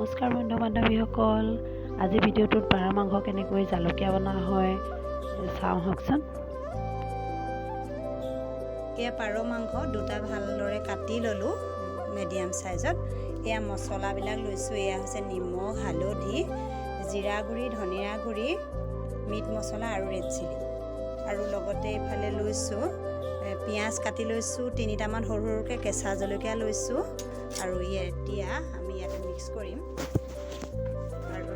নমস্কাৰ বন্ধু বান্ধৱীসকল। আজি ভিডিঅ'টোত পাৰ মাংস কেনেকৈ জালুকীয়া বনোৱা হয় চাওঁ হওকচোন। এয়া পাৰ মাংস দুটা ভালদৰে কাটি ল'লোঁ মিডিয়াম সাইজত। এয়া মছলাবিলাক লৈছোঁ। এয়া হৈছে নিমখ, হালধি, জিৰা গুড়ি, ধনিয়া গুড়ি, মিট মছলা আৰু ৰেড চিলি। আৰু লগতে এইফালে লৈছোঁ পিঁয়াজ কাটি লৈছোঁ, 3টামান সৰু সৰুকৈ কেঁচা জলকীয়া লৈছোঁ। আৰু এতিয়া আমি ইয়াতে মিক্স কৰিম। আৰু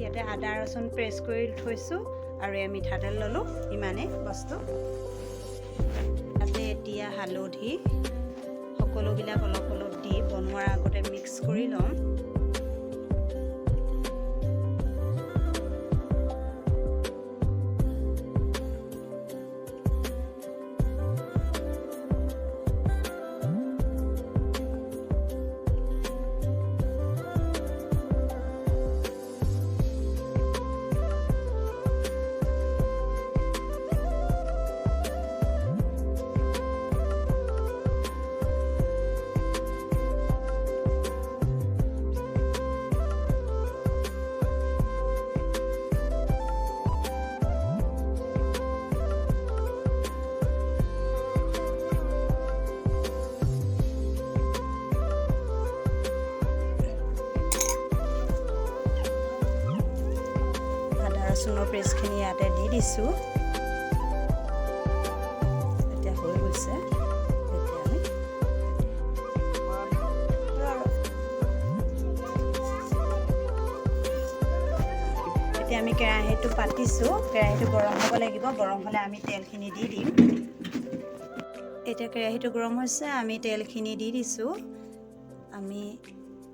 ইয়াতে আদা ৰচুন পেষ্ট কৰি থৈছোঁ আৰু এয়া মিঠাতেল ল'লোঁ। ইমানেই বস্তু। তাতে এতিয়া হালধি সকলোবিলাক অলপ অলপ দি বনোৱাৰ আগতে মিক্স কৰি ল'ম। ৰচুনৰ পেষ্টখিনি ইয়াতে দি দিছোঁ। এতিয়া হৈ গৈছে। এতিয়া আমি কেৰাহীটো পাতিছোঁ। কেৰাহীটো গৰম হ'ব লাগিব। গৰম হ'লে আমি তেলখিনি দি দিম। এতিয়া কেৰাহীটো গৰম হৈছে, আমি তেলখিনি দি দিছোঁ। আমি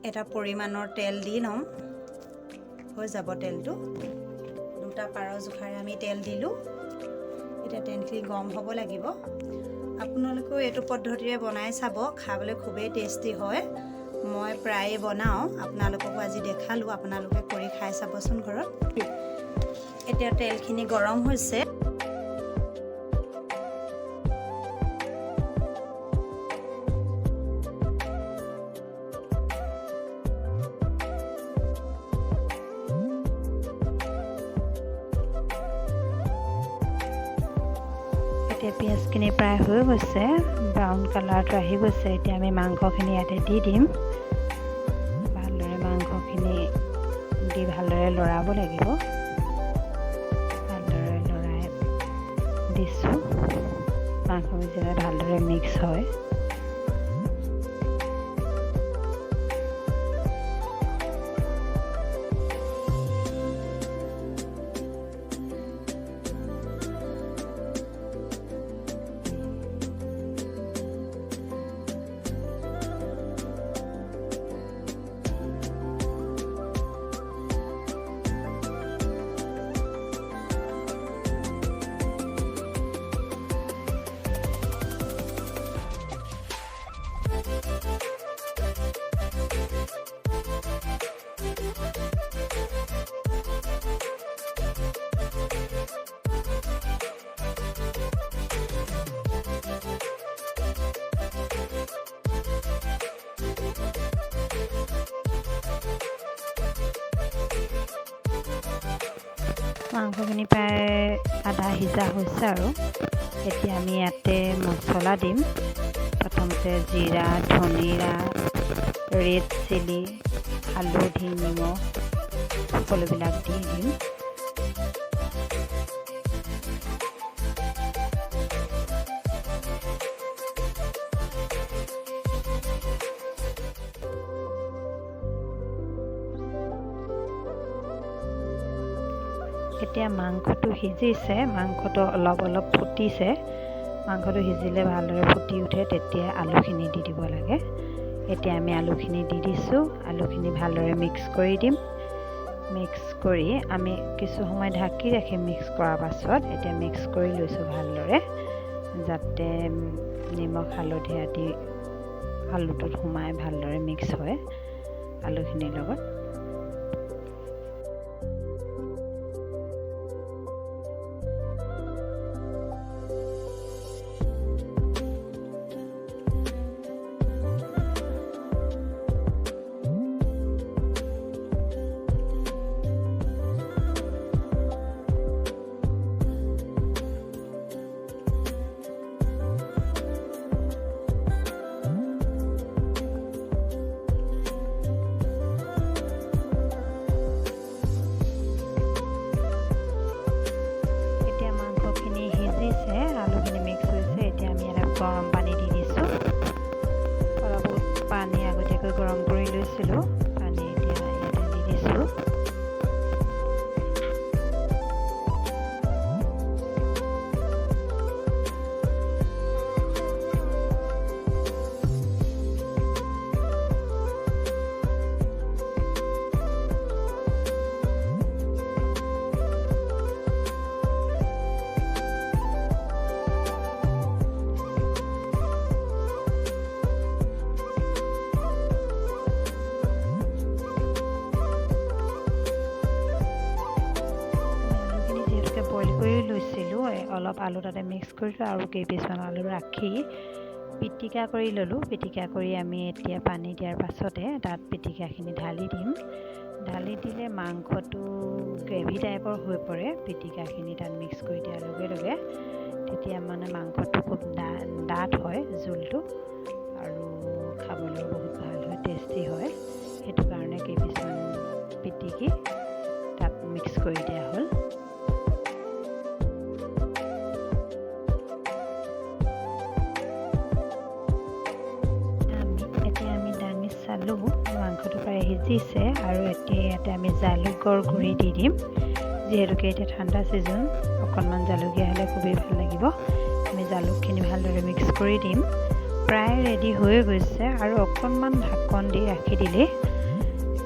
এটা পৰিমাণৰ তেল দি ল'ম। হৈ যাব তেলটো। দুটা পাৰ জোখাৰে আমি তেল দিলোঁ। এতিয়া তেলখিনি গৰম হ'ব লাগিব। আপোনালোকেও এইটো পদ্ধতিৰে বনাই চাব, খাবলৈ খুবেই টেষ্টি হয়। মই প্ৰায়ে বনাওঁ, আপোনালোককো আজি দেখালোঁ। আপোনালোকে কৰি খাই চাবচোন ঘৰত। এতিয়া তেলখিনি গৰম হৈছে। এতিয়া পিঁয়াজখিনি প্ৰায় হৈ গৈছে, ব্ৰাউন কালাৰটো আহি গৈছে। এতিয়া আমি মাংসখিনি ইয়াতে দি দিম। ভালদৰে মাংসখিনি দি ভালদৰে লৰাব লাগিব। ভালদৰে লৰাই দিছোঁ। মাংসখিনি যেতিয়া ভালদৰে মিক্স হয়, মাংসখিনি প্ৰায় আধা সিজা হৈছে আৰু এতিয়া আমি ইয়াতে মছলা দিম। প্ৰথমতে জিৰা, ধনিয়া, ৰেড চিলি, হালধি, নিমখ সকলোবিলাক দি দিম। এতিয়া মাংসটো সিজিছে, মাংসটো অলপ অলপ ফুটিছে। মাংসটো সিজিলে ভালদৰে ফুটি উঠে, তেতিয়া আলুখিনি দি দিব লাগে। এতিয়া আমি আলুখিনি দি দিছোঁ। আলুখিনি ভালদৰে মিক্স কৰি দিম। মিক্স কৰি আমি কিছু সময় ঢাকি ৰাখিম। মিক্স কৰাৰ পাছত এতিয়া মিক্স কৰি লৈছোঁ ভালদৰে, যাতে নিমখ হালধি আদি আলুটোত সোমাই ভালদৰে মিক্স হয় আলুখিনিৰ লগত। ভালকৈ গৰম কৰি লৈছিলোঁ। পানী এতিয়া ইয়াতে দি দিছোঁ। বইল কৰি লৈছিলোঁ, অলপ আলু তাতে মিক্স কৰিলোঁ আৰু কেইপিচমান আলু ৰাখি পিটিকা কৰি ল'লোঁ। পিটিকা কৰি আমি এতিয়া পানী দিয়াৰ পাছতে তাত পিটিকাখিনি ঢালি দিম। ঢালি দিলে মাংসটো গ্ৰেভি টাইপৰ হৈ পৰে পিটিকাখিনি তাত মিক্স কৰি দিয়াৰ লগে লগে। তেতিয়া মানে মাংসটো খুব ডাঠ হয় জোলটো, আৰু খাবলৈ বহুত ভাল হয়, টেষ্টি হয়। সেইটো কাৰণে কেইপিচমান পিটিকি তাত মিক্স কৰি দিয়া হ'ল। চালোঁ মাংসটো প্ৰায় সিজিছে, আৰু এতিয়া ইয়াতে আমি জালুকৰ গুড়ি দি দিম। যিহেতুকে এতিয়া ঠাণ্ডা ছিজন, অকণমান জালুকীয়া হ'লে খুবেই ভাল লাগিব। আমি জালুকখিনি ভালদৰে মিক্স কৰি দিম। প্ৰায় ৰেডি হৈ গৈছে, আৰু অকণমান ঢাকন দি ৰাখি দিলেই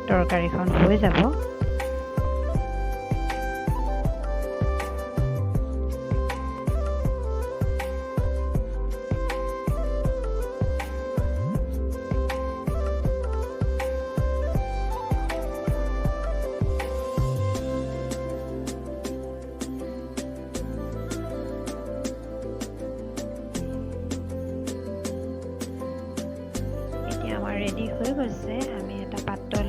তৰকাৰীখন হৈ যাব। ৰেডি হৈ গৈছে। আমি এটা পাত্ৰত